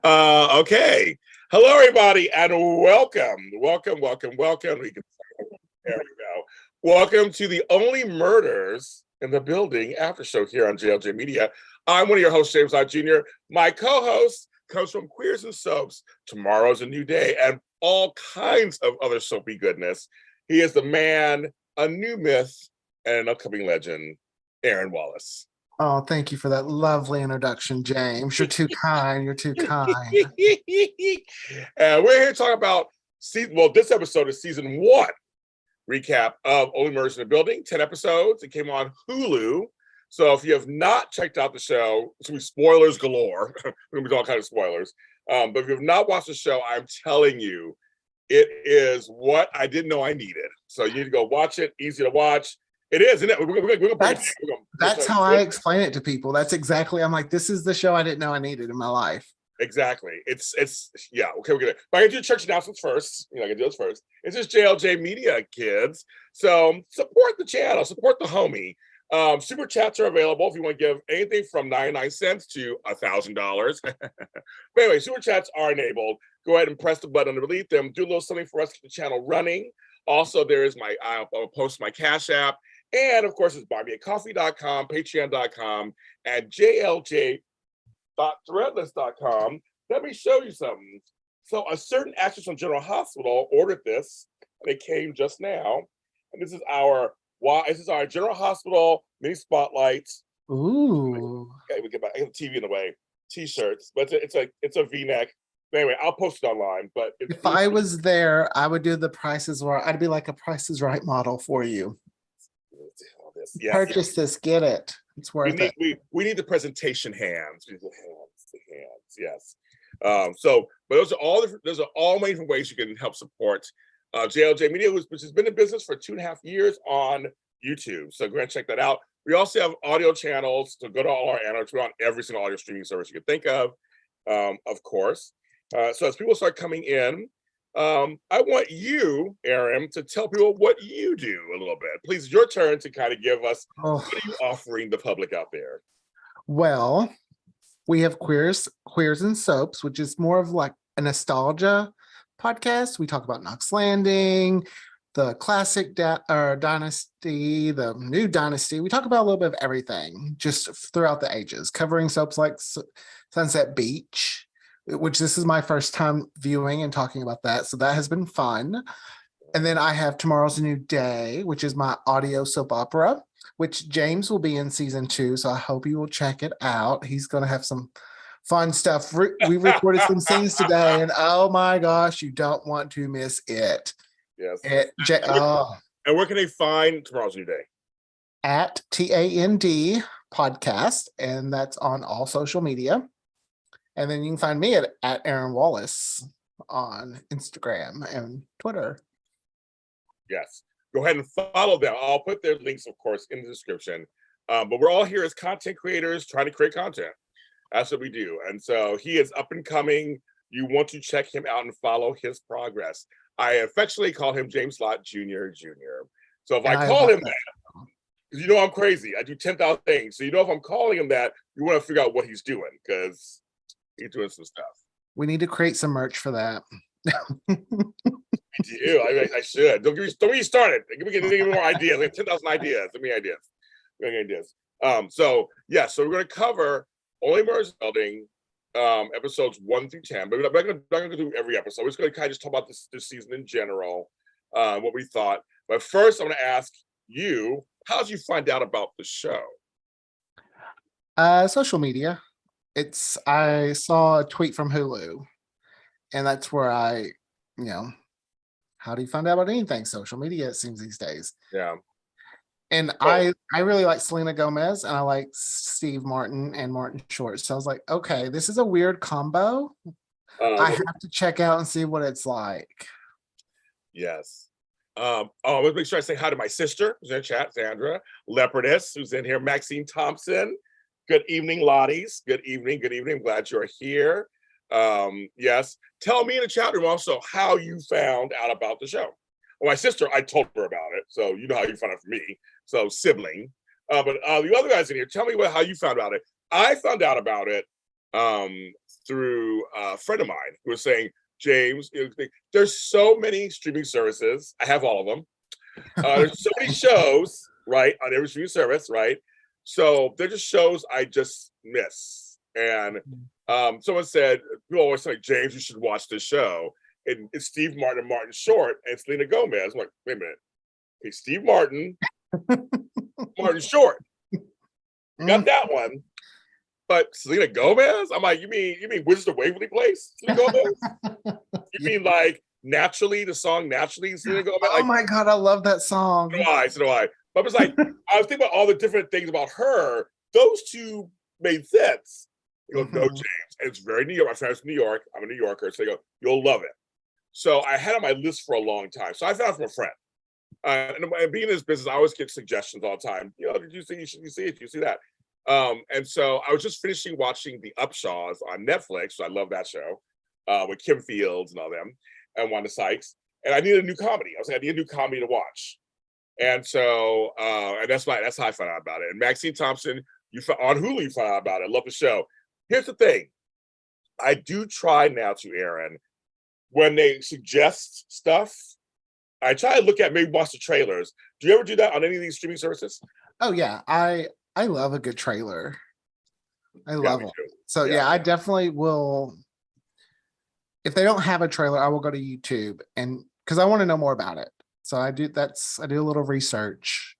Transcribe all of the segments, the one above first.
Okay. Hello, everybody, and welcome. There we go. Welcome to the only murders in the building Aftershow here on JLJ Media. I'm one of your hosts, James Lott Jr. My co-host comes from Queers and Soaps, Tomorrow's a New Day, and all kinds of other soapy goodness. He is the man, a new myth, and an upcoming legend, Aaron Wallis. Oh, thank you for that lovely introduction, James. You're too kind. You're too kind. And we're here to talk about this episode is season 1 recap of Only Murders in the Building. 10 episodes. It came on Hulu. So if you have not checked out the show, it's gonna be spoilers galore. We're gonna be doing all kinds of spoilers. But if you have not watched the show, I'm telling you, it is what I didn't know I needed. So you need to go watch it. Easy to watch. It is, isn't it? That's how I explain it to people. That's exactly. I'm like, this is the show I didn't know I needed in my life. Exactly. It's yeah. Okay, we're gonna. But I can do church announcements first. I can do this first. It's just JLJ Media, kids. So support the channel, support the homie. Super chats are available if you want to give anything from 99 cents to $1,000. But anyway, super chats are enabled. Go ahead and press the button underneath them. Do a little something for us to keep the channel running. Also, there is I'll post my Cash App. And of course, it's buymeacoffee.com, patreon.com, and jlj.threadless.com. Let me show you something. So a certain actress from General Hospital ordered this, and it came just now. And this is our General Hospital mini spotlights. Ooh. Okay, we get back. I have the TV in the way. T-shirts, but it's a V-neck. Anyway, I'll post it online. But if I was there, I would do the prices where I'd be like a Price is Right model for you. Yes, purchase this, get it. It's worth it. We need the presentation hands. We need the hands. Yes. But those are all many different ways you can help support JLJ Media, which has been in business for 2.5 years on YouTube. So go ahead and check that out. We also have audio channels, so go to all our analytics. We're on every single audio streaming service you can think of course. So as people start coming in, I want you, Aaron, to tell people what you do a little bit. Please, your turn to kind of give us what are you offering the public out there? Well, we have Queers and Soaps, which is more of like a nostalgia podcast. We talk about Knox Landing, the classic dynasty, the new dynasty. We talk about a little bit of everything just throughout the ages, covering soaps like Sunset Beach, which this is my first time viewing and talking about that. So that has been fun. And then I have Tomorrow's a New Day, which is my audio soap opera, which James will be in season 2. So I hope you will check it out. He's going to have some fun stuff. We recorded some scenes today, and oh my gosh, you don't want to miss it. Yes. And where can they find Tomorrow's New Day? At TAND podcast, and that's on all social media. And then you can find me at Aaron Wallis on Instagram and Twitter. Yes. Go ahead and follow them. I'll put their links, of course, in the description. But we're all here as content creators trying to create content. That's what we do. And so he is up and coming. You want to check him out and follow his progress. I affectionately call him James Lott Jr. So if I call him that, because you know I'm crazy. I do 10,000 things. So you know if I'm calling him that, you want to figure out what he's doing because he's doing some stuff. We need to create some merch for that. I do. I should. Don't get me started. Give me more ideas. I have 10,000 ideas. Give me ideas. So we're going to cover Only Murders in the Building, episodes 1 through 10. But we're not going to do every episode. We're just going to kind of just talk about this season in general, what we thought. But first, I'm going to ask you, how did you find out about the show? Social media. I saw a tweet from Hulu, and that's where how do you find out about anything? Social media, it seems these days. Yeah. And I really like Selena Gomez, and I like Steve Martin and Martin Short. So I was like, okay, this is a weird combo. I have to check out and see what it's like. Yes. Let's make sure I say hi to my sister, who's in the chat, Sandra, Leopardess, who's in here, Maxine Thompson. Good evening, Lotties. Good evening. I'm glad you're here. Yes. Tell me in the chat room also how you found out about the show. Well, my sister, I told her about it. So you know how you found out from me. So sibling. But the other guys in here, tell me how you found out it. I found out about it through a friend of mine who was saying, James, there's so many streaming services. I have all of them. There's so many shows, right, on every streaming service, right? So they're just shows I just miss. And someone said, people always say, James, you should watch this show. And it's Steve Martin and Martin Short and Selena Gomez. I'm like, wait a minute. Okay, Steve Martin, Martin Short. Got that one. But Selena Gomez? I'm like, you mean Wizards of Waverly Place? Selena Gomez? You mean like Naturally, the song Naturally, Selena Gomez? Oh my God, I love that song. So do I. But I was like, I was thinking about all the different things about her. Those two made sense. They go, no, James. And it's very New York. My friend's from New York. I'm a New Yorker. So they go, you'll love it. So I had on my list for a long time. So I found it from a friend. And being in this business, I always get suggestions all the time. Did you see it? You see it? You see that? And so I was just finishing watching The Upshaws on Netflix. So I love that show with Kim Fields and all them and Wanda Sykes. And I needed a new comedy. I was like, I need a new comedy to watch. And so, and that's how I found out about it. And Maxine Thompson, on Hulu, you found out about it. I love the show. Here's the thing. I do try now to, Aaron, when they suggest stuff, I try to look at, maybe watch the trailers. Do you ever do that on any of these streaming services? Oh yeah, I love a good trailer. I love it. So yeah, I definitely will. If they don't have a trailer, I will go to YouTube and because I want to know more about it. So I do a little research.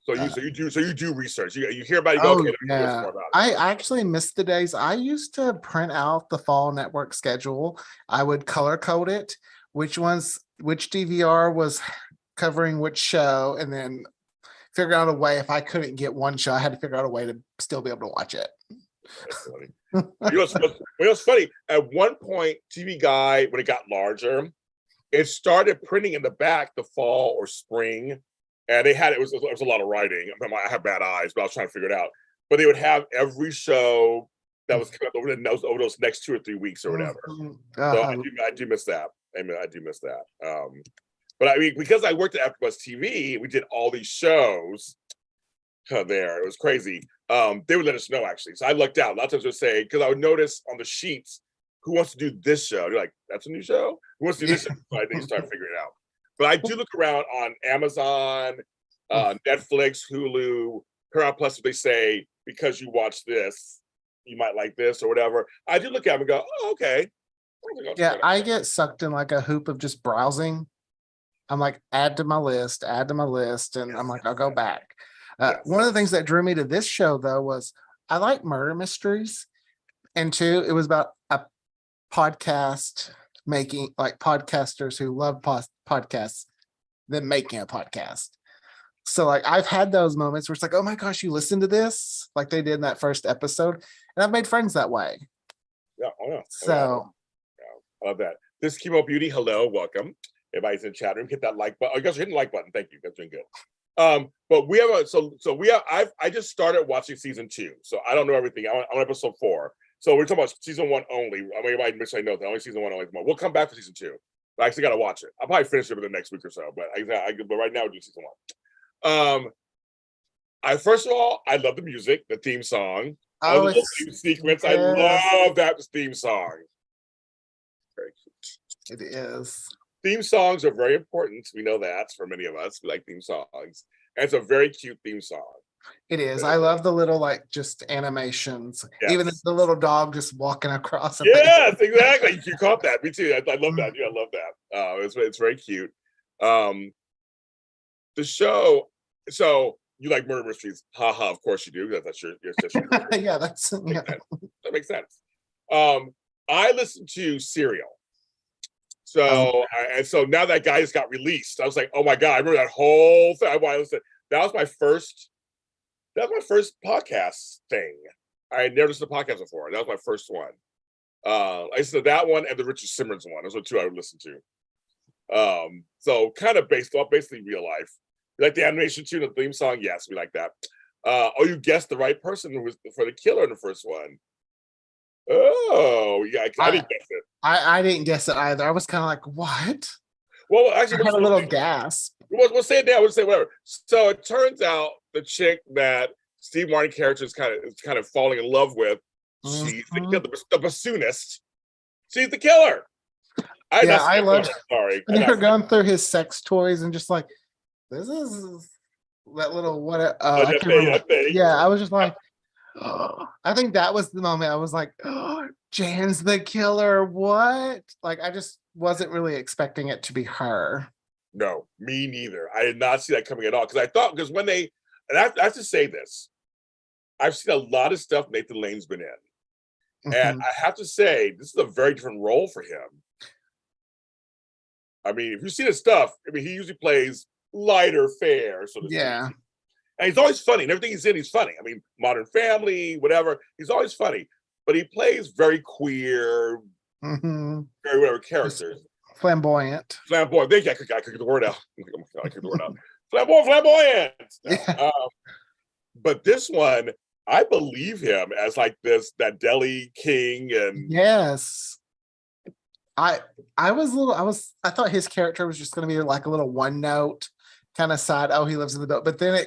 So you do research. You hear about it. Oh, Okay, yeah. more about it. I actually miss the days. I used to print out the fall network schedule. I would color code it, which DVR was covering which show, and then figure out a way. If I couldn't get one show, I had to figure out a way to still be able to watch it. That's funny. What's funny? At one point, TV Guide, when it got larger, it started printing in the back the fall or spring. And it was a lot of writing. I have bad eyes, but I was trying to figure it out. But they would have every show that was coming up over those next 2 or 3 weeks or whatever. So I do miss that. I do miss that. But I mean, because I worked at AfterBuzz TV, we did all these shows there. It was crazy. They would let us know, actually. So I lucked out. A lot of times they would say, because I would notice on the sheets, who wants to do this show? They're like, that's a new show? Who wants to do this show? So I think start figuring it out. But I do look around on Amazon, Netflix, Hulu, Paramount Plus. If they say, because you watch this, you might like this or whatever. I do look at them and go, oh, okay. Yeah, I get sucked in like a hoop of just browsing. I'm like, add to my list. And I'm like, I'll go back. One of the things that drew me to this show, though, was I like murder mysteries. And two, it was about a podcast making, like podcasters who love podcasts, then making a podcast. So like I've had those moments where it's like, oh my gosh, you listen to this, like they did in that first episode, and I've made friends that way. Yeah. So I love that. This is Chemo Beauty. Hello, welcome. Everybody's in the chat room. Hit that like button. Oh, you guys are hitting the like button. Thank you. That's been good. But we have I just started watching season 2, so I don't know everything. I'm on episode 4. So we're talking about season 1 only. I mean, everybody may know that only season 1 only. We'll come back to season 2. I actually got to watch it. I'll probably finish it within the next week or so. But but right now we're doing season 1. First of all, I love the music, the theme song. Oh, the theme sequence. I love that theme song. Very cute. It is. Theme songs are very important. We know that for many of us. We like theme songs. And it's a very cute theme song. It is. I love the little like just animations. Yes. Even the little dog just walking across. Yes, exactly. You caught that. Me too. I love that. Yeah, I love that. It's very cute. The show. So you like murder mysteries? Haha. Of course you do. That's your yeah. That makes sense. I listen to Serial. So so now that guy just got released. I was like, oh my God! I remember that whole thing. That was my first podcast thing. I had never listened to podcasts before. That was my first one. I listened to that one and the Richard Simmons one. Those are 2 I would listen to. So kind of basically real life. You like the animation too, the theme song? Yes, we like that. You guessed the right person who was for the killer in the first one. Oh, yeah, I didn't guess it. I didn't guess it either. I was kind of like, what? Well, actually, I had a little gasp. We'll say it now. We'll say whatever. So it turns out the chick that Steve Martin character is kind of falling in love with She's Mhm. the bassoonist. She's the killer. Yeah, I loved Sorry. when they were going through his sex toys and just like, this is that little what I can't remember. Yeah, I was just like, I think that was the moment I was like, Jan's the killer. What? Like, I just wasn't really expecting it to be her. No, me neither. I did not see that coming at all because I thought when they and I have to say this, I've seen a lot of stuff Nathan Lane's been in, and Mhm. I have to say this is a very different role for him. I mean, if you see his stuff, I mean, he usually plays lighter fare, so to speak. Yeah. And he's always funny. And everything he's in, he's funny. I mean, Modern Family, whatever. He's always funny. But he plays very queer, Mhm. very whatever Just characters. flamboyant. Flamboyant. Thank you. I could get the word out. Oh my God, I could get the word out. Flamboyant. Yeah. But this one, I believe him as like that deli king, and Yes. I I thought his character was just gonna be like a little one note kind of side. Oh, he lives in the boat. But then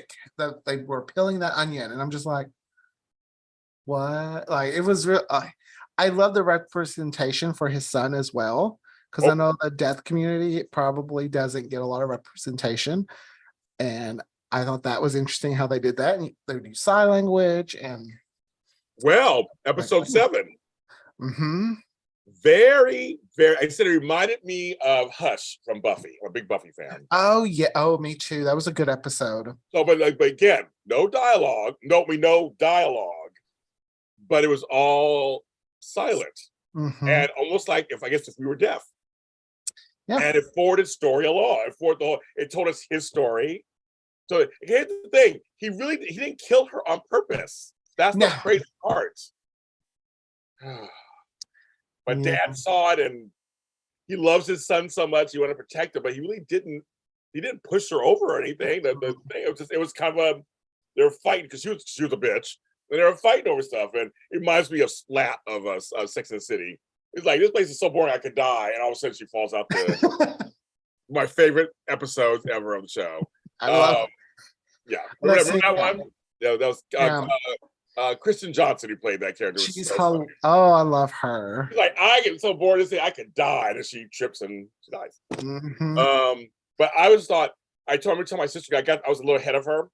they were peeling that onion, and I'm just like, what? Like it was real. I love the representation for his son as well, because I oh know the deaf community probably doesn't get a lot of representation, and I thought that was interesting how they did that. And they would use sign language and well, like, episode 7. mm-hmm. Very, very. I said it reminded me of Hush from Buffy. I'm a big Buffy fan. Oh yeah. Oh, me too. That was a good episode. So, but again, no dialogue. No dialogue. But it was all silent Mm-hmm. and almost like if we were deaf. Yeah. And it forwarded story along. It told us his story. So here's the thing: he didn't kill her on purpose. That's the No. crazy part. My Yeah. dad saw it, and he loves his son so much. He wanted to protect her, but he really didn't. He didn't push her over or anything. The thing it was kind of they were fighting because she was a bitch, and they were fighting over stuff. And it reminds me of Splat of Sex and the City. It's like this place is so boring I could die, and all of a sudden she falls out my favorite episodes ever of the show. I love Yeah, that remember scene. that one? Yeah, that was Yeah. Kristen Johnson who played that character. Was She's so funny. oh, I love her. She's like, I get so bored to say I could die, and she trips and she dies. Mm-hmm. But I told my sister I was a little ahead of her.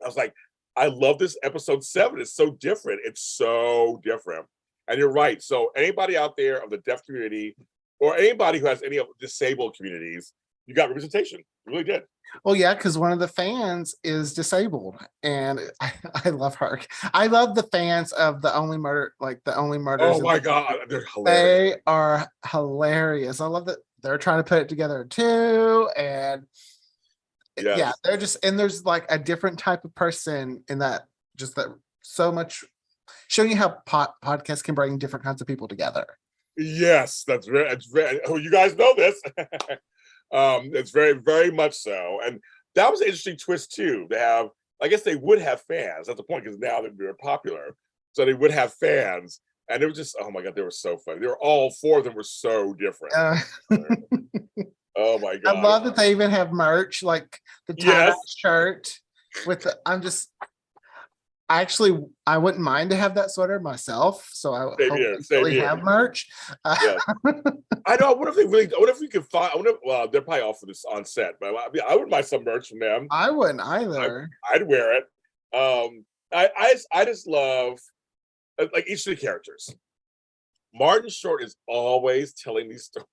I was like, I love this episode 7. It's so different. It's so different. And you're right. So anybody out there of the deaf community or anybody who has any of disabled communities, you got representation. You really did. Well, yeah, because one of the fans is disabled, and I love her. I love the fans of the Only Murder, like the Only Murders. Oh my God, they're hilarious. They are hilarious. I love that they're trying to put it together too, and Yes. yeah, they're just and there's like a different type of person in that. Just that so much showing you how podcasts can bring different kinds of people together. Yes, that's very. It's very. Oh, you guys know this. It's very, very much so, and that was an interesting twist too. They have, I guess, they would have fans. That's the point because now they're popular, so they would have fans, and it was just, oh my God, they were so funny. They were all 4 of them were so different. Oh my God! I love that they even have merch, like the tie-dye shirt with the. I wouldn't mind to have that sweater myself, so I hope they really have merch. Yeah. I know. I wonder if we could find. Well, they're probably off for this on set, but I wouldn't buy some merch from them. I wouldn't either. I'd wear it. I just love like each of the characters. Martin Short is always telling these stories.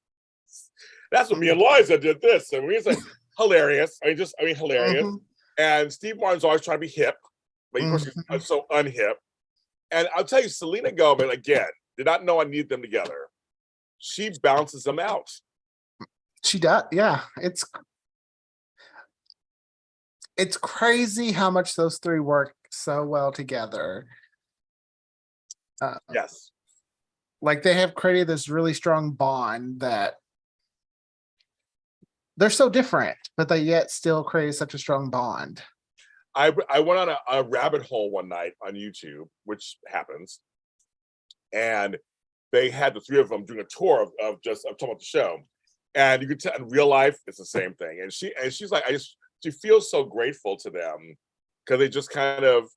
That's what me and Liza did this, and we was like hilarious. Hilarious. Mm-hmm. And Steve Martin's always trying to be hip, but of course he's so unhip. And I'll tell you, Selena Gomez again did not know I needed them together. She bounces them out. She does, yeah. It's crazy how much those 3 work so well together. Yes, like they have created this really strong bond that they're so different, but they yet still create such a strong bond. I went on a rabbit hole one night on YouTube, which happens, and they had the 3 of them doing a tour of talking about the show, and you could tell in real life it's the same thing. And she's like, she feels so grateful to them because they just kind of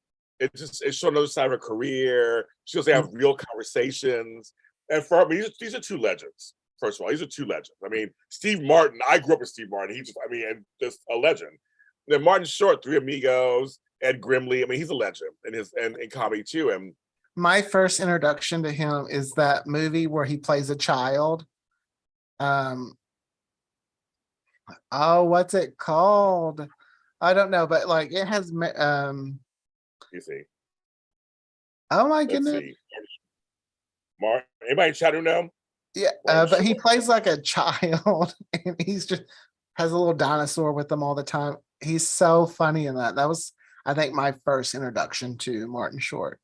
it's showing another side of her career. She doesn't have real conversations. And for me, these are two legends. First of all, these are two legends. I mean, Steve Martin, I grew up with Steve Martin. And just a legend. And then Martin Short, Three Amigos, Ed Grimley. I mean, he's a legend in comedy too. And My first introduction to him is that movie where he plays a child. Oh, what's it called? I don't know, but like it has you see, oh my let's goodness. see. Anybody in chat room know? Yeah, but he plays like a child and he's just has a little dinosaur with him all the time. He's so funny in that. That was, I think, my first introduction to Martin Short.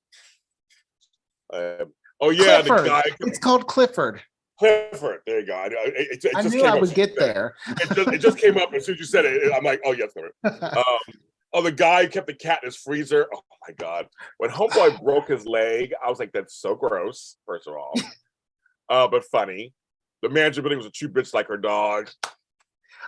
Oh yeah, Clifford. the guy. It's called Clifford. Clifford. There you go. I knew I would get there. It just came up as soon as you said it. I'm like, oh yes, Clifford. Oh, the guy who kept the cat in his freezer. Oh my god! When Homeboy broke his leg, I was like, that's so gross. First of all, but funny. The manager building was a true bitch like her dog.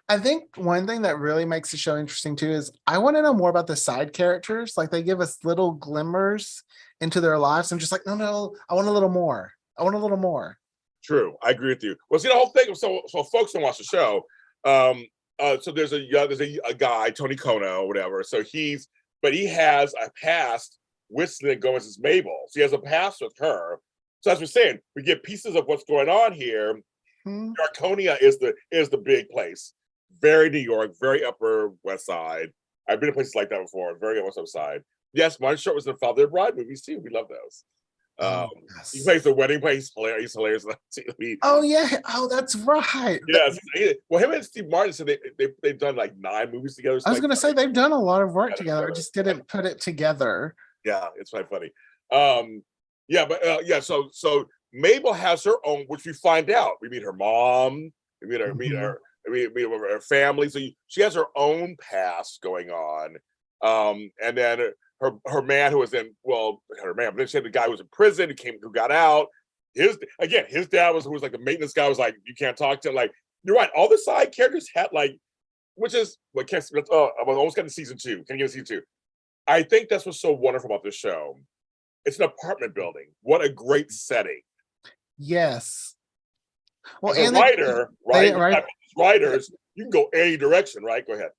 I think one thing that really makes the show interesting too is I want to know more about the side characters. Like they give us little glimmers into their lives. I'm just like, no, I want a little more. I want a little more. True, I agree with you. Well, see the whole thing. So folks don't watch the show. So there's a guy, Tony Kono, whatever. So he has a past with Selena Gomez's Mabel. So he has a past with her. So as we're saying, we get pieces of what's going on here. Arconia is the big place. Very New York, very Upper West Side. I've been to places like that before. Very West Side. Yes, Martin Short was in Father of Bride movies too. We love those. Yes. He plays the wedding place. He's hilarious. Oh yeah. Oh, that's right. Yes. Well, him and Steve Martin said they've done like 9 movies together. I was going to say they've done a lot of work together. I just didn't put it together. Yeah, it's quite funny. So Mabel has her own, which we find out. We meet her mom. We meet her family. So she has her own past going on. And then her man who was but then she had the guy who was in prison who got out. His dad was like the maintenance guy, was like, you can't talk to him. Like, you're right. All the side characters had like, which is what I'm almost getting season 2. Can you get season 2? I think that's what's so wonderful about this show. It's an apartment building. What a great setting. Yes. Well, as a writer, writers, you can go any direction, right? Go ahead.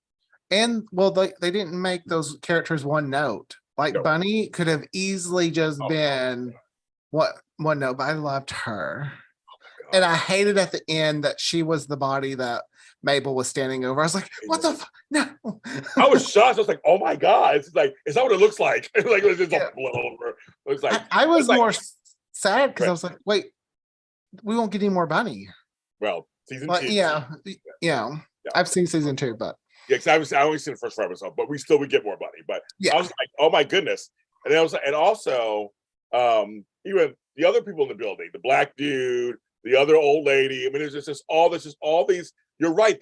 And well, they didn't make those characters one note. Like Bunny could have easily just been one note, but I loved her. And I hated at the end that she was the body that Mabel was standing over. I was like, what the fuck? No. I was shocked. I was like, oh my God. It's like, is that what it looks like? Like, it's just all blood all over. It looks like I was more sad because I was like, wait, we won't get any more Bunny. Well, season 2. Yeah. I've seen season 2, but yeah, because I only seen the first 5 episodes, but we get more Bunny. But I was like, oh my goodness. And then I was like, and also even the other people in the building, the black dude, the other old lady. I mean, there's just all these. You're right.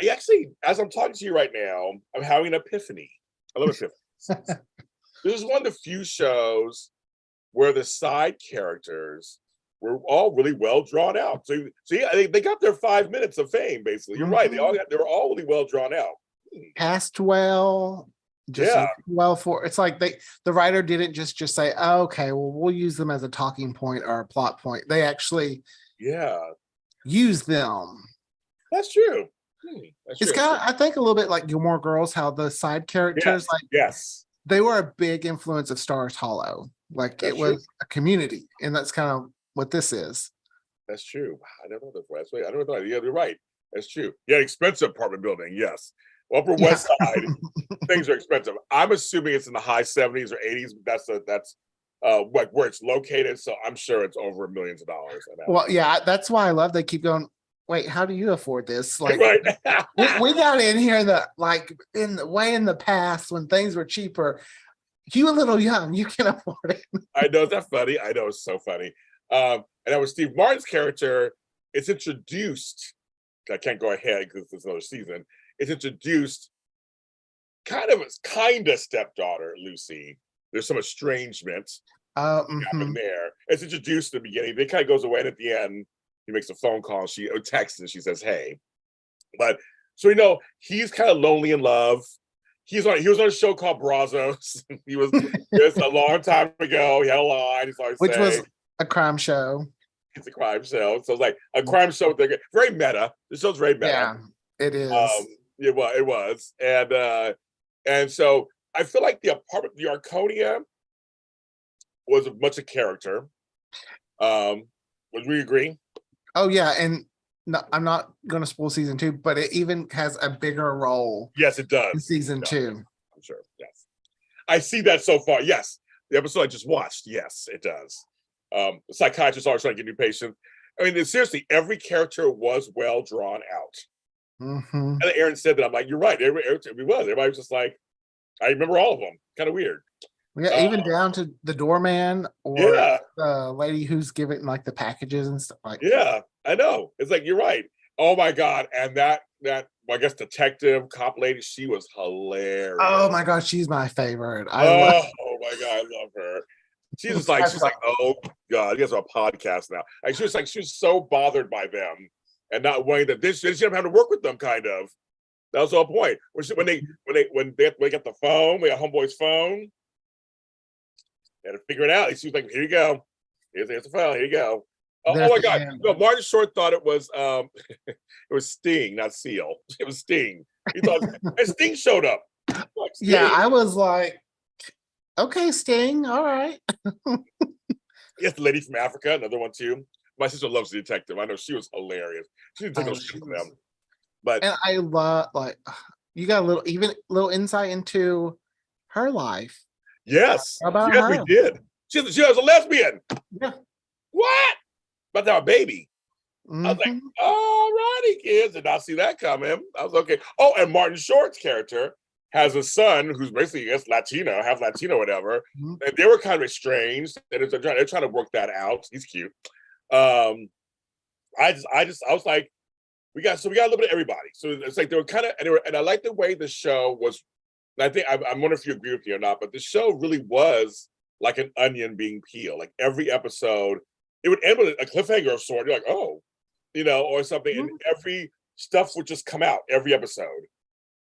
Actually, as I'm talking to you right now, I'm having an epiphany. I love epiphanies. This is one of the few shows where the side characters were all really well drawn out. So they got their 5 minutes of fame, basically. You're right. They were all really well drawn out. Cast well. It's like the writer didn't just say, oh, okay, well, we'll use them as a talking point or a plot point. They actually use them. That's true. It's kind of, I think, a little bit like Gilmore Girls, how the side characters they were a big influence of Stars Hollow. Like it was a community, and that's kind of what this is. That's true. I don't know that. I don't know. Yeah, you're right. That's true. Yeah, expensive apartment building. Yes. Upper West Side, things are expensive. I'm assuming it's in the high 70s or 80s. That's like where it's located. So I'm sure it's over millions of dollars. Well, yeah, that's why I love they keep going. Wait, how do you afford this? Like, we got in here in the past when things were cheaper. You a little young, you can afford it. I know, is that funny? I know, it's so funny. And that was Steve Martin's character. It's introduced. I can't go ahead because it's another season. It's introduced kind of stepdaughter, Lucy. There's some estrangement happened there. It's introduced at the beginning. It kind of goes away, and at the end, he makes a phone call. She texts and she says, "Hey." But so he's kind of lonely in love. he was on a show called Brazos. He was this a long time ago. He had a line. He's always Which was saying a crime show. it's a crime show. So it's like a crime show. They're very meta. The show's very meta. Yeah, it is. It was. And so I feel like the apartment, the Arconia was much a character. Would we agree? Oh yeah, and no, I'm not going to spoil season 2, but it even has a bigger role. Yes, it does. In season 2. I'm sure. Yes, I see that so far. Yes, the episode I just watched. Yes, it does. The psychiatrist always trying to get new patients. I mean, seriously, every character was well drawn out. Mm-hmm. And Aaron said that. I'm like, you're right. Everybody was just like, I remember all of them. Kind of weird. Yeah, even down to the doorman or the lady who's giving like the packages and stuff like. Yeah, I know. It's like you're right. Oh my god! And that I guess detective cop lady, she was hilarious. Oh my god, she's my favorite. Oh my god, I love her. She's like, oh god, you guys are a podcast now. Like she was so bothered by them and not wanting that she didn't have to work with them. Kind of. That was the whole point. When they got the phone, we got homeboy's phone. They had to figure it out. She was like, "Here you go. Here's the phone. Here you go." Oh my god! No, Martin Short thought it was it was Sting, not Seal. It was Sting. He thought and Sting showed up. Like, Sting. Yeah, I was like, "Okay, Sting, all right." Yes, the lady from Africa, another one too. My sister loves the detective. I know she was hilarious. She didn't take no shit from them. But and I love you got a little insight into her life. Yes, about yes, her? we did. She was a lesbian. Yeah. What? About to have a baby. Mm-hmm. I was like, all righty, kids. Did not see that coming. I was okay. Oh, and Martin Short's character has a son who's basically, I guess, Latino, half Latino, whatever. Mm-hmm. And they were kind of estranged. And they're trying to work that out. He's cute. I was like, we got a little bit of everybody. So it's like they were kind of, and I like the way the show was. I think I'm wondering if you agree with me or not, but the show really was like an onion being peeled. Like every episode, it would end with a cliffhanger of sort. You're like, oh, or something, mm-hmm. And every stuff would just come out every episode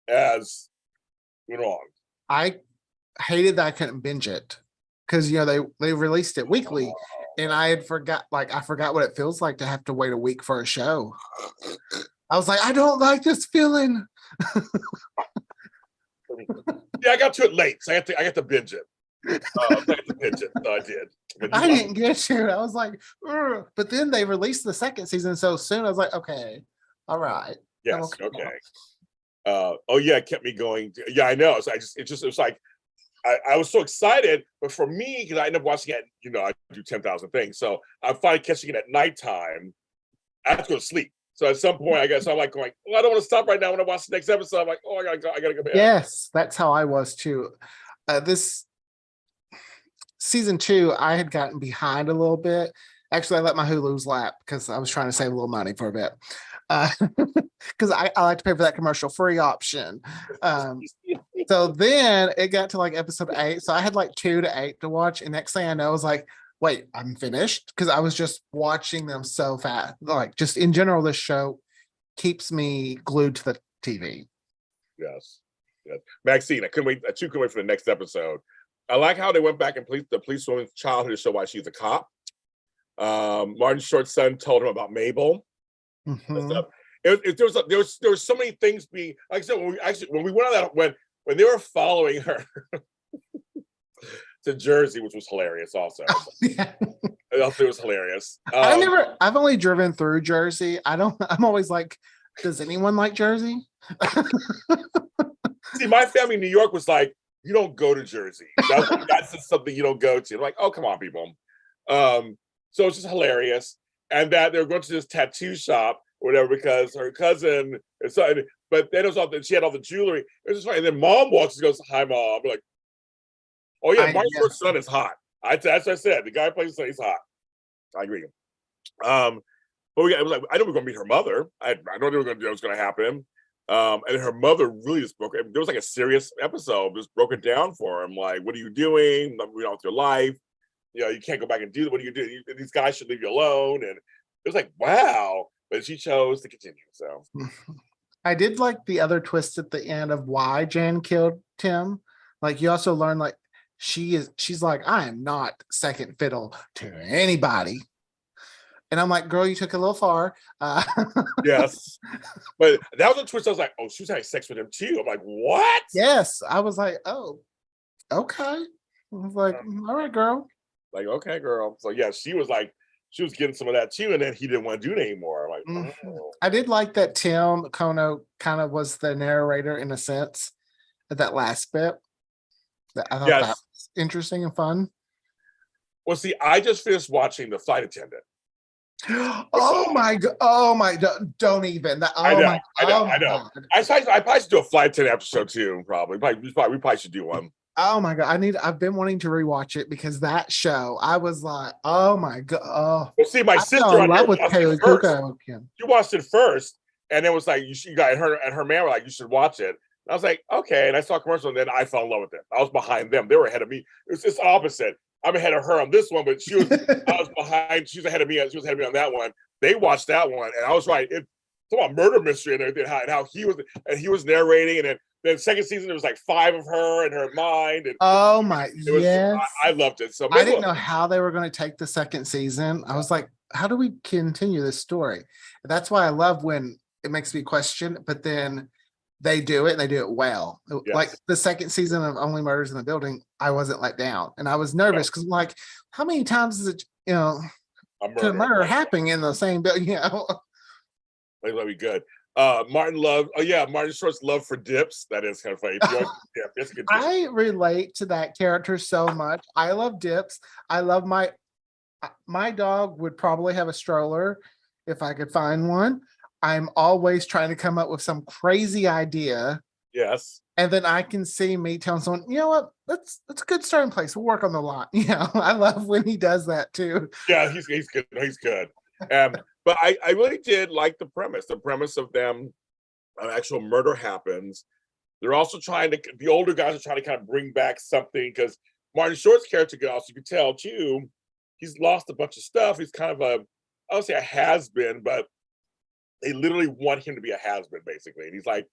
as went on. I hated that I couldn't binge it because they released it weekly, and I forgot what it feels like to have to wait a week for a show. I was like, I don't like this feeling. Yeah, I got to it late, so I got to binge it. So I did. I didn't get to it. I was like, ugh. But then they released the second season so soon. I was like, okay, all right. Yes, okay. It kept me going. Yeah, I know. So it was like I was so excited, but for me, because I ended up watching it, I do 10,000 things, so I'm finally catching it at nighttime. I have to go to sleep. So at some point, I guess I'm like going, I don't want to stop right now when I watch the next episode. I'm like, I gotta go back. Yes, that's how I was too. This season 2, I had gotten behind a little bit. Actually, I let my Hulu's lap because I was trying to save a little money for a bit. Because I like to pay for that commercial-free option. So then it got to like episode 8. So I had like 2 to 8 to watch. And next thing I know, I was like, wait, I'm finished? Because I was just watching them so fast. Like, just in general, this show keeps me glued to the TV. Yes. Maxine, I couldn't wait for the next episode. I like how they went back and the police woman's childhood to show why she's a cop. Martin Short's son told him about Mabel. Mm-hmm. There was so many things being, like I said, when we went on that, when they were following her to Jersey, which was hilarious also. Yeah. It was hilarious. I've only driven through Jersey. I'm always like, does anyone like Jersey? See, my family in New York was like, you don't go to Jersey. That's just something you don't go to. I'm like, oh, come on, people. So it's just hilarious. And that they were going to this tattoo shop or whatever because her cousin, but then it was she had all the jewelry. It was just funny. And then mom walks and goes, hi, mom. I'm like, oh, yeah, my first son is hot. That's what I said. The guy who plays the son, he's hot. I agree. But it was like, I know we're going to meet her mother. I know what was going to happen. And her mother really just broke it. There was like a serious episode, just broke it down for him. Like, what are you doing? With your life? You can't go back and do that. What do you do? These guys should leave you alone. And it was like, wow. But she chose to continue. So I did like the other twist at the end of why Jan killed Tim. Like you also learn like she's like, I am not second fiddle to anybody. And I'm like, girl, you took it a little far. Yes. But that was a twist. I was like, oh, she was having sex with him too. I'm like, what? Yes. I was like, oh, okay. I was like, all right, girl. Like, okay, girl. So yeah, she was like, she was getting some of that too, and then he didn't want to do it anymore. I'm like, oh. I did like that Tim Kono kind of was the narrator in a sense at that last bit. I thought that Yes. was interesting and fun. Well, see, I just finished watching The Flight Attendant. Oh my god! Oh my! Don't even. That, I oh know, my! I know, Oh I my know. god! I probably should do a Flight Attendant episode too. Probably. We probably should do one. Oh my god! I've been wanting to rewatch it because that show. I was like, oh my god! Oh, Well, see, my I sister fell in on here love with watched it Kaylee first. Cuoco again. She watched it first, and it was like you got her man were like, you should watch it. And I was like, okay. And I saw a commercial, and then I fell in love with it. I was behind them; they were ahead of me. It was just opposite. I'm ahead of her on this one, but I was behind. She was ahead of me. She was ahead of me on that one. They watched that one, and I was right. It's about murder mystery and everything, and how he was narrating, and then second season there was like 5 of her in her mind, and Oh my! it was Yes, I loved it. So I didn't know how they were going to take the second season. I was like, how do we continue this story? That's why I love when it makes me question, but then they do it and they do it well. Like Yes. the second season of Only Murders in the Building, I wasn't let down. And I was nervous because I'm like, how many times is it, could a murder happen in the same building? Like, that'd be good. Martin Short's love for dips. That is kind of funny. If you like dip, that's a good dip. I relate to that character so much. I love dips. I love my dog would probably have a stroller if I could find one. I'm always trying to come up with some crazy idea. Yes. And then I can see me telling someone, you know what, that's a good starting place. We'll work on the lot. I love when he does that too. Yeah, he's good. He's good. But I really did like the premise of them. An actual murder happens. They're also the older guys are trying to kind of bring back something because Martin Short's character, also you can tell too, he's lost a bunch of stuff. He's kind of I would say a has-been, but they literally want him to be a has-been basically. And he's like,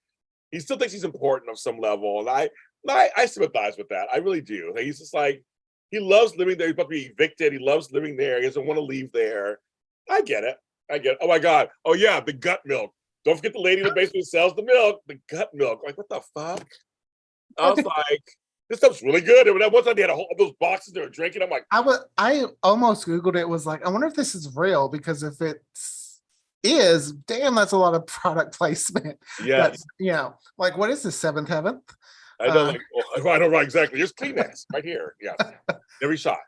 he still thinks he's important on some level. And I sympathize with that. I really do. He's just like, he loves living there. He's about to be evicted. He loves living there. He doesn't want to leave there. I get it. Oh my God. Oh yeah, the gut milk. Don't forget the lady in the basement who sells the milk, the gut milk. Like, what the fuck? I was like, this stuff's really good. And one time they had all those boxes they were drinking. I'm like, I almost Googled it, was like, I wonder if this is real, because if it is, damn, that's a lot of product placement. yes. Like, what is this, Seventh Heaven? I know, I don't know exactly. Here's Kleenex right here. Yes. Every shot.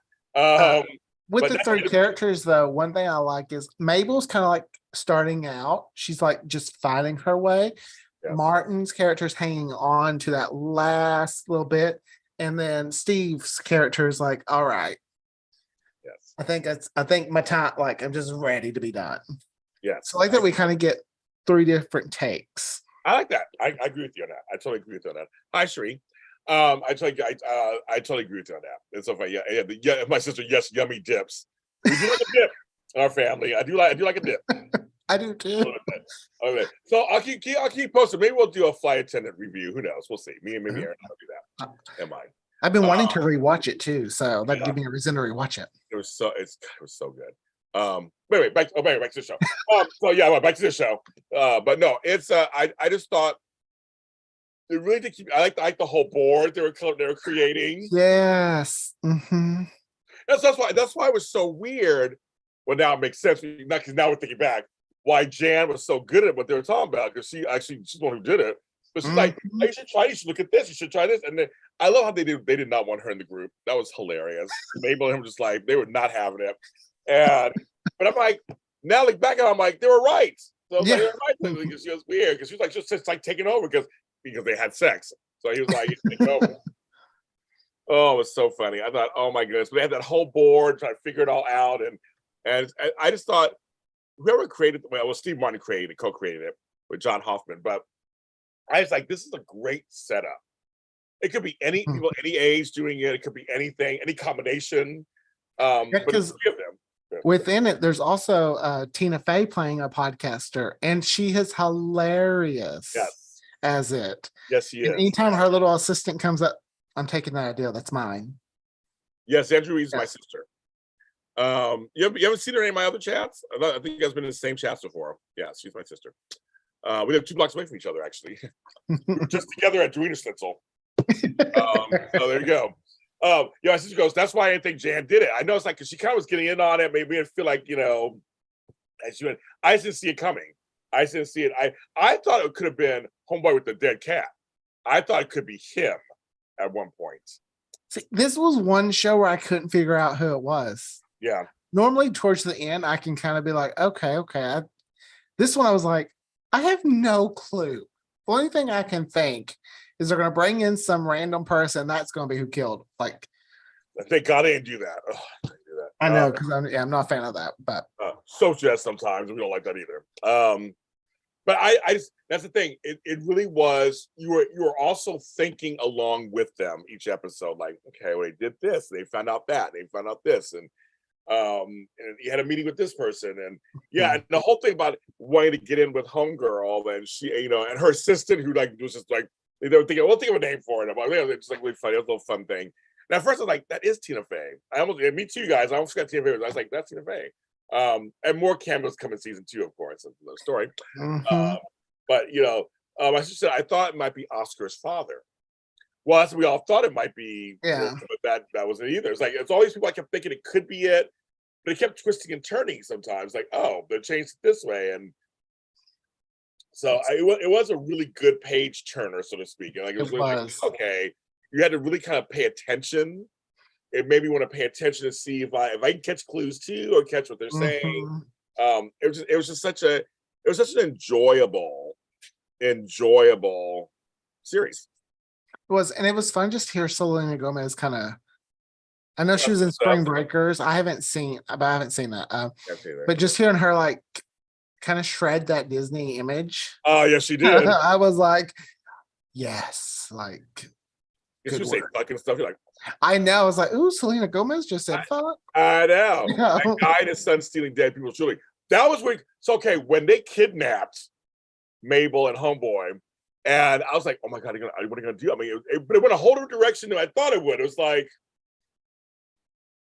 With the 3 characters, though, one thing I like is Mabel's kind of like starting out. She's like just fighting her way. Yes. Martin's character is hanging on to that last little bit. And then Steve's character is like, all right. Yes. I think my time, like, I'm just ready to be done. Yes. So I like that we kind of get 3 different takes. I like that. I agree with you on that. I totally agree with you on that. Hi, Sheree. I totally agree with you on that. And so far, yeah, my sister, yes, yummy dips. We do like a dip in our family. I do like a dip. I do too. Okay. So I'll keep posting. Maybe we'll do a Flight Attendant review. Who knows? We'll see. Me and maybe Aaron will do that. Am I? I've been wanting to rewatch it too, so that give me a reason to rewatch it. It was so good. Wait, back to the show. Back to the show. But no, it's I just thought they really did keep. I like the whole board they were creating. Yes. Mm-hmm. That's why it was so weird. Well, now it makes sense because now we're thinking back why Jan was so good at what they were talking about, because she's the one who did it. But she's like, oh, you should try. You should look at this. You should try this. And then I love how they did not want her in the group. That was hilarious. Mabel and him just like they were not having it. But I'm like, now look back at it, I'm like, they were right. So they were right because she was weird, because she was just like taking over because they had sex. So he was like, take over. Oh, it was so funny. I thought, oh my goodness. But they had that whole board trying to figure it all out. And I just thought whoever created Steve Martin co-created it with John Hoffman. But I was like, this is a great setup. It could be any people, any age doing it. It could be anything, any combination. But it's 3 of them. within it, there's also Tina Fey playing a podcaster, and she is hilarious Yes. as it. Yes, she And is. anytime her little assistant comes up, I'm taking that idea. That's mine. Yes, Andrew Reed's my sister. You haven't seen her in any of my other chats? I think you guys been in the same chats before. Yeah, she's my sister. We live 2 blocks away from each other, actually. We were just together at Dweiner Schnitzel. So there you go. My sister goes, that's why I didn't think Jan did it. I know it's like, because she kind of was getting in on it, maybe didn't feel like, as she went, I just didn't see it coming. I just didn't see it. I thought it could have been Homeboy with the dead cat. I thought it could be him at one point. See, this was one show where I couldn't figure out who it was. Yeah. Normally towards the end, I can kind of be like, okay. This one I was like, I have no clue. The only thing I can think is they're going to bring in some random person. That's going to be who killed. Like, thank God I didn't do that. Ugh, I didn't do that. I know, because I'm not a fan of that. But so just sometimes we don't like that either. But I just, that's the thing. It really was. You were also thinking along with them each episode. Like, okay, well, they did this. They found out that. They found out this, and you had a meeting with this person, and and the whole thing about wanting to get in with homegirl, and she, and her assistant who was just like, they were thinking, we'll think of a name for it. I'm like, it's like really funny. It was a little fun thing. And at first I was like, that is Tina Fey. Me too, guys. I almost got Tina Fey. I was like, that's Tina Fey. And more cameos come in season 2, of course. That's another story. But my sister said, I thought it might be Oscar's father. Well, that's what we all thought it might be. Yeah. But that wasn't either. It's all these people I kept thinking it could be it, but it kept twisting and turning sometimes. Like, oh, they changed it this way, and so it was a really good page turner, so to speak. Like it was really like, okay. You had to really kind of pay attention. It made me want to pay attention to see if I can catch clues too, or catch what they're saying. It was such an enjoyable series. It was fun just to hear Selena Gomez kind of. I know she was in Spring Breakers. I haven't seen that. But just hearing her like kind of shred that Disney image. Oh yes, she did. I was like, yes, like. She was saying fucking stuff. You're like, I know. I was like, ooh, Selena Gomez just said fuck. I know. That guy and his son stealing dead people. Truly, that was when. So okay, when they kidnapped Mabel and Homeboy, and I was like, oh my god, what are they gonna do? I mean, but it went a whole different direction than I thought it would. It was like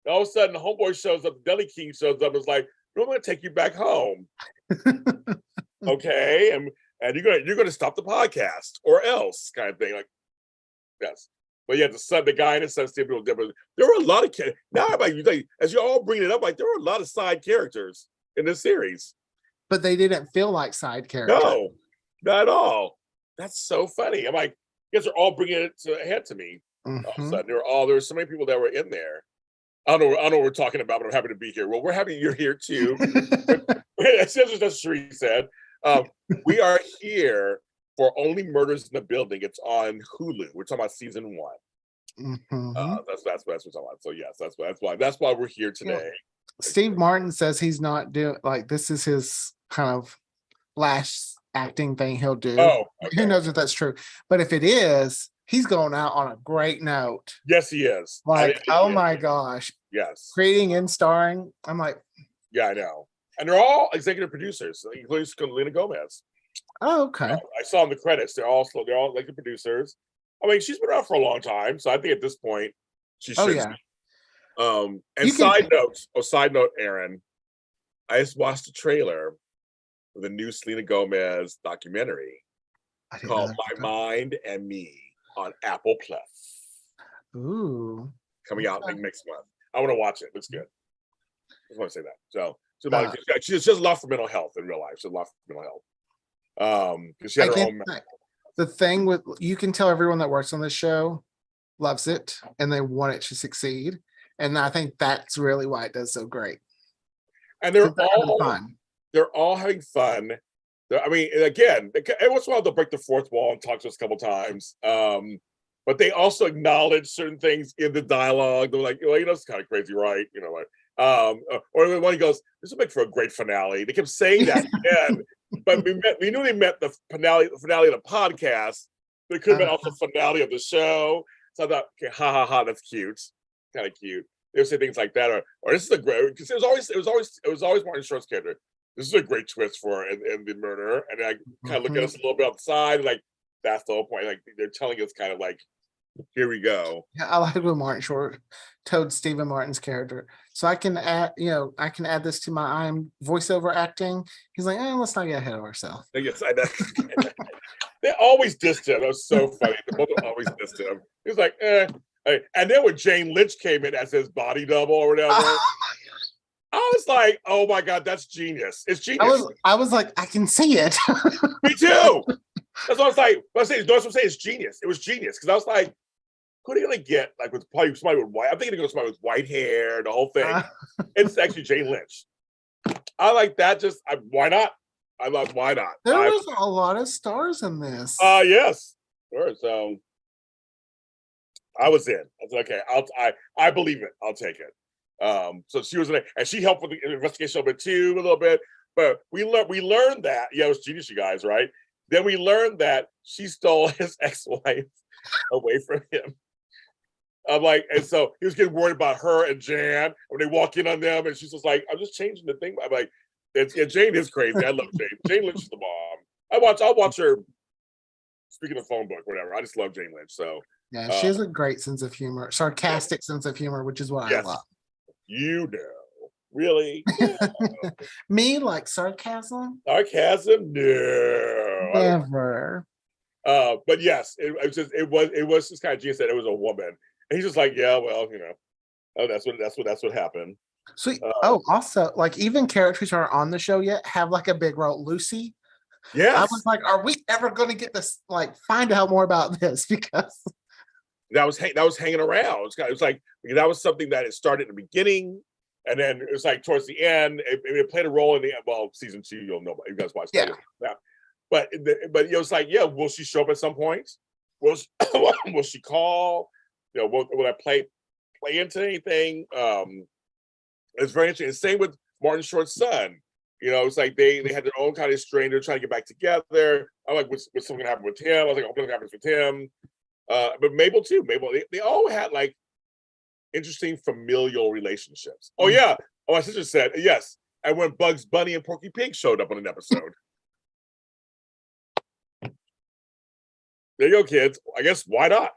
all of a sudden, Homeboy shows up, Deli King shows up. It's like, we're gonna take you back home, okay? And you're gonna stop the podcast or else, kind of thing. Like, yes. But yeah, the guy and his son still different. There were a lot of now, as you're all bringing it up, like there were a lot of side characters in this series, but they didn't feel like side characters. No, not at all. That's so funny. I'm like, you guys are all bringing it ahead to me. All of a sudden, there were so many people that were in there. I don't know what we're talking about, but I'm happy to be here. Well, we're happy you're here too. That's what Sheree said. We are here for Only Murders in the Building. It's on Hulu. We're talking about season 1. That's what we're talking about. So yes, that's why we're here today. Yeah. Steve Martin says he's not doing this is his kind of last acting thing he'll do. Oh, okay. Who knows if that's true? But if it is, he's going out on a great note. Yes, he is. Oh my gosh. Yes. Creating and starring. I'm like, yeah, I know. And they're all executive producers, including Selena Gomez. Oh, okay. I saw in the credits. They're all like the producers. I mean, she's been around for a long time, so I think at this point she should. And side note, Aaron, I just watched a trailer for the new Selena Gomez documentary called My Mind and Me on Apple Plus. Ooh. Coming out next month. I want to watch it. Looks good. I just want to say that. So she's just a lot for mental health in real life. She's a lot for mental health. Because she had her own. The thing with you can tell everyone that works on this show loves it and they want it to succeed. And I think that's really why it does so great. And they're all having fun. I mean, again, every once in a while they'll break the fourth wall and talk to us a couple times. But they also acknowledge certain things in the dialogue. They're like, well, it's kind of crazy, right? Or when he goes, this will make for a great finale. They kept saying that again. But we knew they meant the finale of the podcast, but it could have been also the finale of the show. So I thought, okay, ha, that's cute. Kind of cute. they would say things like that, or this is a great, because it was always Martin Short's character. This is a great twist for in the murder, and I kind of look at us a little bit off the side, like that's the whole point. Like they're telling us kind of like, here we go. Yeah, I like when Martin Short told Stephen Martin's character. So I can add, I can add this to my voiceover acting. He's like, let's not get ahead of ourselves. Yes, I know. They always dissed him. That was so funny. The both always dissed him. He was like, eh. And then when Jane Lynch came in as his body double or whatever, I was like, oh my God, that's genius. It's genius. I was like, I can see it. Me too. That's what I was like. What I'm saying, it's genius. It was genius. Because I was like, who are they gonna get? Like with probably somebody with white. I'm thinking they're gonna somebody with white hair, the whole thing. It's actually Jane Lynch. I like that. Why not? I love why not. There was a lot of stars in this. Yes. Sure. So I was in. I was like, okay, I believe it. I'll take it. So she was in it, and she helped with the investigation a bit too, a little bit. But we learned that, it was genius, you guys, right? Then we learned that she stole his ex-wife away from him. I'm like, and so he was getting worried about her and Jan when they walk in on them, and she's just like, I'm just changing the thing. I'm like, Jane is crazy. I love Jane. Jane Lynch is the bomb. I'll watch her. Speaking of phone book, whatever. I just love Jane Lynch. So yeah, she has a great sense of humor, sarcastic sense of humor, which is what I love. Really? Me, like sarcasm? Sarcasm? No, never. But yes, it was just kind of genius that it was a woman, and he's just like, yeah, well, that's what happened. So, also, like even characters who are on the show yet have like a big role. Lucy. Yes. I was like, are we ever going to get this? Like, find out more about this because that was hanging around. It was like that was something that it started at the beginning, and then it was like towards the end. It played a role in the end. Well, season 2, you'll know. You guys watched that. Yeah. But it was like, yeah, will she show up at some point? Will she call? Will I play into anything? It's very interesting. Same with Martin Short's son. It's like they had their own kind of strain. They're trying to get back together. I'm like, what's something gonna happen with him? I was like, something happens with him. But Mabel too. They all had like interesting familial relationships. Oh yeah. Oh, my sister said yes. And when Bugs Bunny and Porky Pig showed up on an episode. There you go, kids. I guess why not?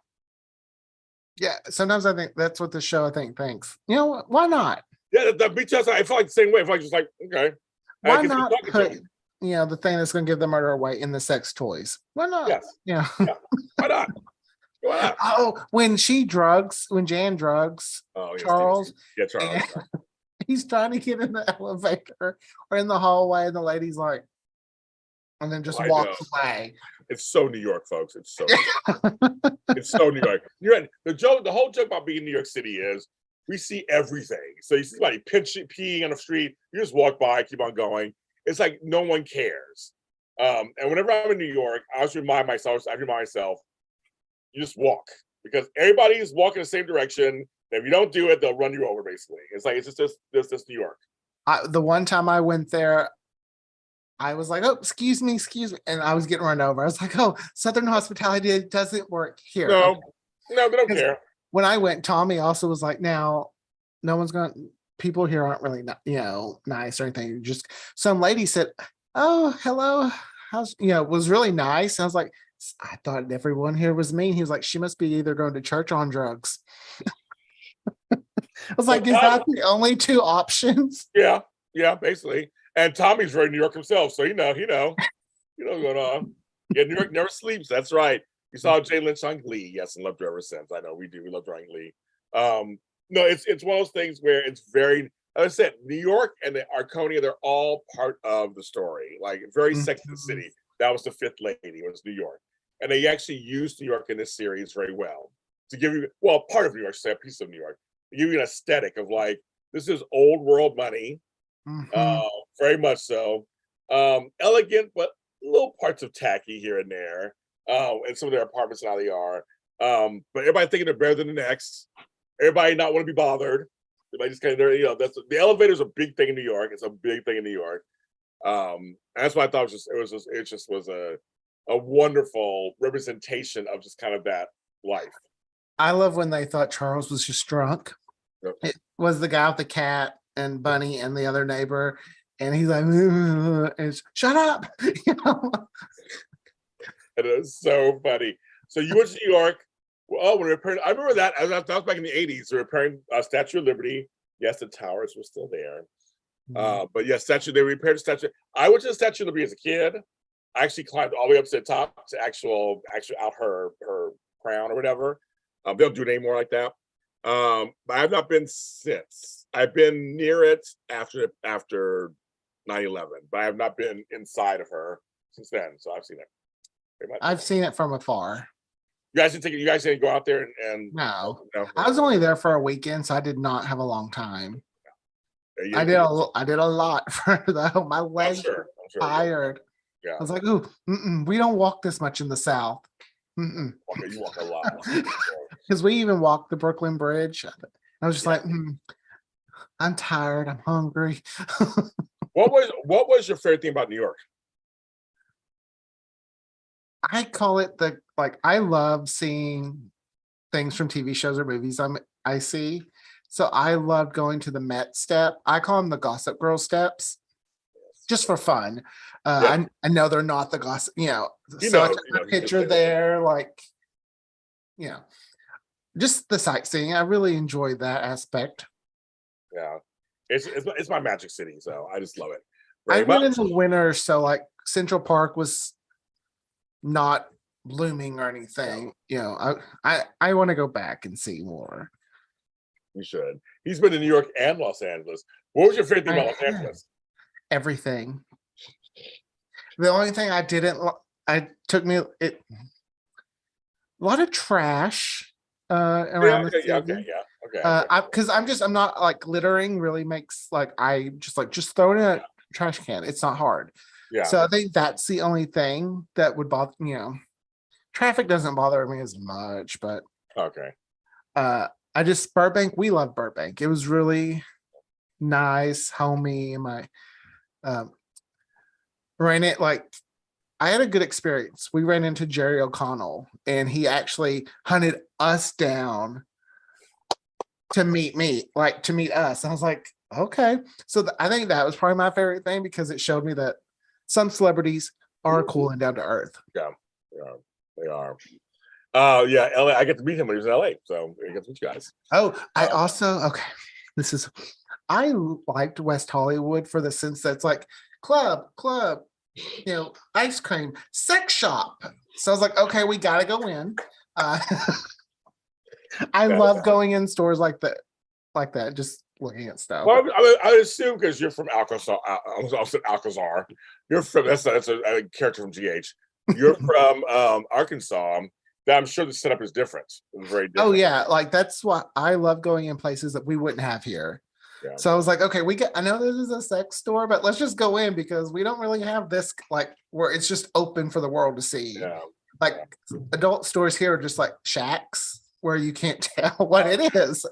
Yeah, sometimes I think that's what the show thinks. Why not? Yeah, me too. I feel like the same way. I feel like just like, okay. Why not put the thing that's going to give the murder away in the sex toys? Why not? Yes. Yeah. Why not? Why not? Oh, when Jan drugs Charles. Yeah, Charles. He's trying to get in the elevator or in the hallway, and the lady's like, and then just walks away. It's so New York, folks. It's so it's so New York. You're right. The whole joke about being in New York City is we see everything. So you see somebody peeing on the street, you just walk by, keep on going. It's like no one cares. And whenever I'm in New York, I always remind myself, you just walk because everybody is walking the same direction. And if you don't do it, they'll run you over. Basically, it's like it's just New York. The one time I went there, I was like, oh, excuse me, and I was getting run over. I was like, oh, Southern hospitality doesn't work here. No, they don't care. When I went, Tommy also was like, now, no one's going. People here aren't really, nice or anything. Just some lady said, oh, hello, was really nice. I was like, I thought everyone here was mean. He was like, she must be either going to church or on drugs. I was like, is that the only two options? Yeah, basically. And Tommy's very New York himself, so he knows what's going on. Yeah, New York never sleeps. That's right. You saw Jane Lynch on Glee, yes, and loved her ever since. I know we do. We love her on Glee. No, it's one of those things where it's very, as I said, New York and the Arconia, they're all part of the story. Like very Sex and the City. That was the fifth lady. Was New York, and they actually used New York in this series very well to give you, part of New York, say a piece of New York, to give you an aesthetic of like this is old world money. Very much so. Elegant, but little parts of tacky here and there. And some of their apartments and how they are. But everybody thinking they're better than the next. Everybody not want to be bothered. Everybody just kind of, that's the elevator's a big thing in New York. It's a big thing in New York. And that's why I thought it just was a wonderful representation of just kind of that life. I love when they thought Charles was just drunk. Yep. It was the guy with the cat and Bunny and the other neighbor, and he's like, and it's, shut up. You know? It is so funny. So you went to New York. Well, when repairing, I remember that. That was back in the 80s. They were repairing Statue of Liberty. Yes, the towers were still there. But yes, they repaired the statue. I went to the Statue of Liberty as a kid. I actually climbed all the way up to the top to actual out her crown or whatever. They don't do it anymore like that. But I've not been since. I've been near it after 9/11, but I have not been inside of her since then. So I've seen it. I've seen it from afar. You guys didn't go out there and No. I was only there for a weekend, so I did not have a long time. Yeah, I did a lot for that. My legs were tired. Yeah. I was like, "Ooh, we don't walk this much in the South." Okay, you walk a lot. Because we even walked the Brooklyn Bridge. I was just like, I'm tired. I'm hungry. What was your favorite thing about New York? I call it I love seeing things from TV shows or movies I see. So I loved going to the Met step. I call them the Gossip Girl steps, just for fun. I know they're not the gossip, so I took a picture there, just the sightseeing. I really enjoyed that aspect. Yeah, it's my magic city, so I just love it. I went in the winter, so Central Park was not blooming or anything. I want to go back and see more. You should. He's been to New York and Los Angeles. What was your favorite thing about Los Angeles? Everything. The only thing I didn't, a lot of trash around the city. Okay. Because I'm not littering really makes I just throw it in a trash can. It's not hard. Yeah. So I think that's the only thing that would bother. Traffic doesn't bother me as much, but okay. Burbank. We love Burbank. It was really nice, homey. I had a good experience. We ran into Jerry O'Connell, and he actually hunted us down to meet us. And I was like, okay. So I think that was probably my favorite thing because it showed me that some celebrities are cool and down to earth. Yeah, they are. Yeah, LA. I get to meet him when he was in LA, so I get to meet you guys. Oh, I also I liked West Hollywood for the sense that's club, ice cream, sex shop. So I was like, okay, we gotta go in. I love going in stores like that, just looking at stuff. Well, I assume because you're from Alcazar. Alcazar. You're from that's a character from GH. You're from Arkansas. That I'm sure the setup is different. It's very different. Oh yeah, that's why I love going in places that we wouldn't have here. Yeah. So I was like, okay, I know this is a sex store, but let's just go in because we don't really have this where it's just open for the world to see. Yeah. Adult stores here are just shacks where you can't tell what it is.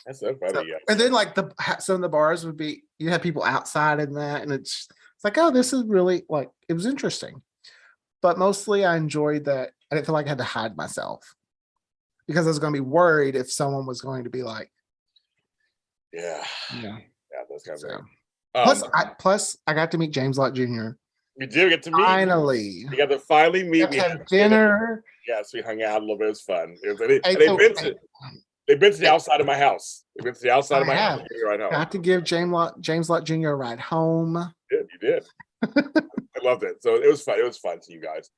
That's so funny. Yeah. And then some of the bars would be, you have people outside in that, and it's oh, this is really it was interesting. But mostly I enjoyed that I didn't feel like I had to hide myself because I was going to be worried if someone was going to be yeah, that's kind of plus I got to meet James Lott Jr. You did get to meet finally. You got to finally meet me. Had dinner. Yes, we hung out a little bit. It was fun. They've been to the outside of my house. They've been to the outside of my house. Right home. Got to give James Lott Jr. a ride home. You did. I loved it. So it was fun. It was fun to you guys.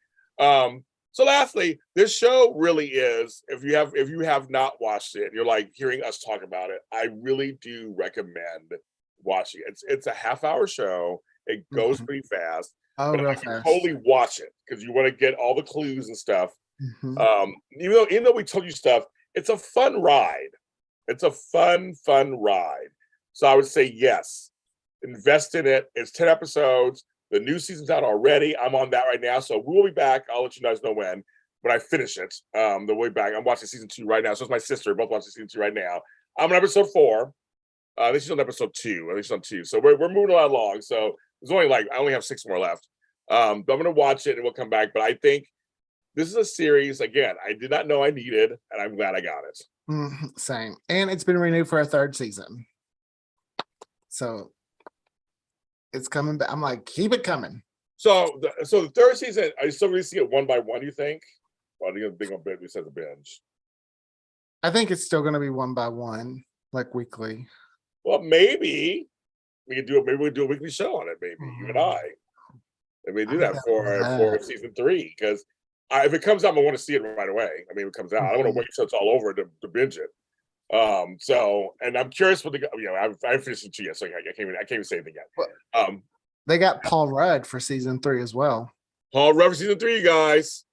So lastly, this show really is, if you have not watched it, you're hearing us talk about it, I really do recommend watching it. It's a half-hour show. It goes pretty fast. Oh, but totally watch it because you want to get all the clues and stuff. Even though we told you stuff, it's a fun ride. It's a fun ride. So I would say yes, invest in it. It's 10 episodes. The new season's out already. I'm on that right now. So we will be back. I'll let you guys know when I finish it. The way back. I'm watching season 2 right now. So it's my sister. Both watching season 2 right now. I'm on episode 4. This is on episode 2. At least on 2. So we're moving a lot along. So there's only I only have 6 more left. But I'm gonna watch it and we'll come back. But I think this is a series, again, I did not know I needed, and I'm glad I got it. Same. And it's been renewed for a third season. So it's coming back. I'm like, keep it coming. So the third season, are you still releasing it one by one, you think? Or are you going to be a binge? I think it's still going to be one by one, like weekly. Well, maybe we could do it. Maybe we'll do a weekly show on it. Maybe you and I. And we do that for season 3 because if it comes out, I want to see it right away. I mean, if it comes out, I don't want to wait till it's all over to binge it. So, and I'm curious what I haven't finished it yet, so I can't even say anything yet. They got Paul Rudd for season 3 as well. Paul Rudd for season 3, you guys.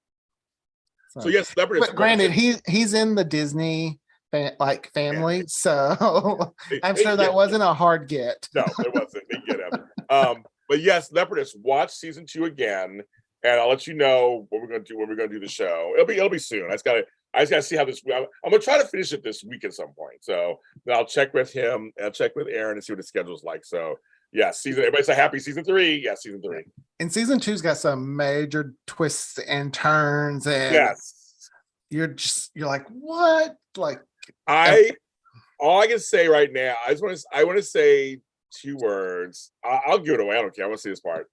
So yes, celebrities. But granted, he's in the Disney family, so I'm sure that wasn't a hard get. No, it wasn't. They get him. But yes, Leopardess, watch season 2 again, and I'll let you know what we're gonna do when we're gonna do the show. It'll be soon. I just gotta see how this. I'm gonna try to finish it this week at some point. So then I'll check with him. I'll check with Aaron and see what his schedule's like. So yeah, everybody's a happy season 3. Yeah, season 3. And season 2's got some major twists and turns, and yes, you're like, what? Like all I can say right now, I want to say 2 words. I'll give it away. I don't care. I want to see this part.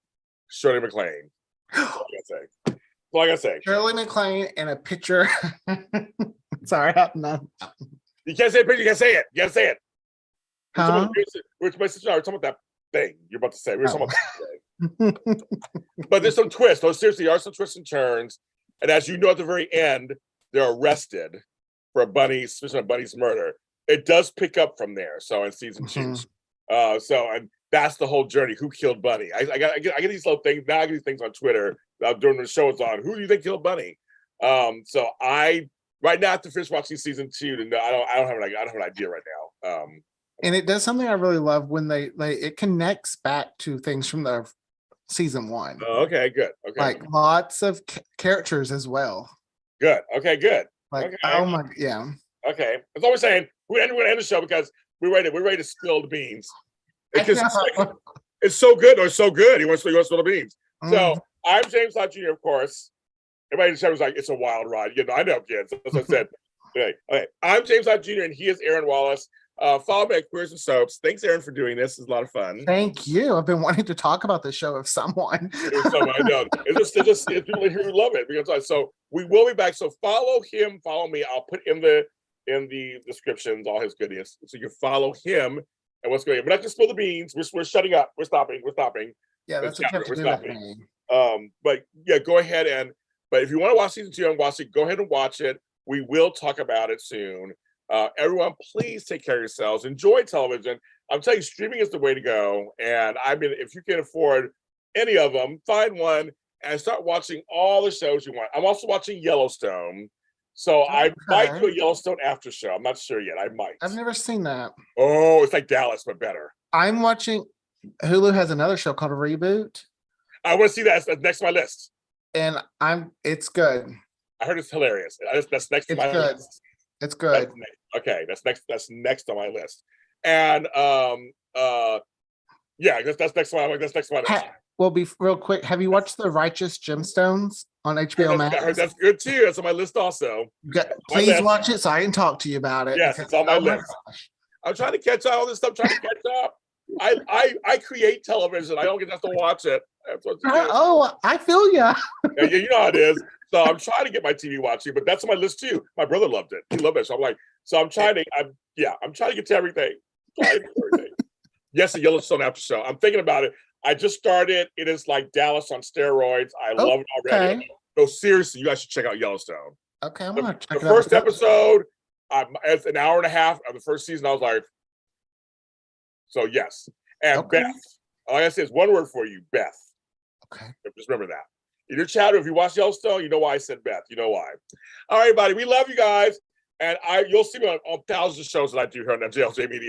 Shirley MacLaine. That's all I gotta say. Shirley MacLaine and a picture. Sorry, no. You can't say a picture. You can't say it. You gotta say it. Huh? My sister and I were talking about that thing you're about to say. We were talking about that. But there's some twists. Oh, seriously, there are some twists and turns. And as you know, at the very end, they're arrested for Bunny's murder. It does pick up from there. So in season 2. And that's the whole journey. Who killed Bunny? I get these little things. Now I get these things on Twitter during the show is on. Who do you think killed Bunny? So I right now have to finish watching season 2 to know. I don't have an idea right now. And it does something I really love when it connects back to things from the season 1. Oh, okay, good. Okay, like lots of characters as well. Good. Okay, good. Like okay. Oh my, yeah. Okay, that's all we're saying. We're going to end the show because we're ready to spill the beans. It's so good, or so good. He wants to spill the beans. So I'm James Lott Jr., of course. Everybody in the show was like, it's a wild ride. I know, kids. As I said. Okay. I'm James Lott Jr., and he is Aaron Wallis. Follow me at Queers and Soaps. Thanks, Aaron, for doing this. It's a lot of fun. Thank you. I've been wanting to talk about this show with someone. I know. It's just people in here who love it. So we will be back. So follow him. Follow me. I'll put in the descriptions all his goodies, so you can follow him and what's going on. We're not going to spill the beans. We're shutting up. We're stopping. Yeah, that's what you have to do with me. But yeah, go ahead but if you want to watch season 2 and watch it, go ahead and watch it. We will talk about it soon. Everyone, please take care of yourselves. Enjoy television. I'm telling you, streaming is the way to go. And if you can afford any of them, find one and start watching all the shows you want. I'm also watching Yellowstone. So I might do a Yellowstone after show. I'm not sure yet. I might. I've never seen that. Oh, it's like Dallas, but better. I'm watching. Hulu has another show called Reboot. I want to see that. That's next on my list. And it's good. I heard it's hilarious. That's next to my list. It's good. That's next on my list. And yeah, that's next one. That's next one. Well, be real quick. Have you watched The Righteous Gemstones on HBO Max? I heard that's good too. That's on my list also. Please watch it so I can talk to you about it. Yes, it's on my list. I'm trying to catch all this stuff. Trying to catch up. I create television. I don't get to watch it. I feel ya. Yeah, you know how it is. So I'm trying to get my TV watching, but that's on my list too. My brother loved it. He loved it. So I'm trying to get to everything. Yes, the Yellowstone Aftershow. I'm thinking about it. I just started. It is like Dallas on steroids. I love it already. Okay. So seriously, you guys should check out Yellowstone. Okay, I'm gonna check it out. The first episode, it's an hour and a half of the first season. I was like, so yes. And Beth, all I gotta say is one word for you, Beth. Okay. Just remember that. In your chatter, if you watch Yellowstone, you know why I said Beth. You know why. All right, everybody. We love you guys. And you'll see me on thousands of shows that I do here on JLJ Media.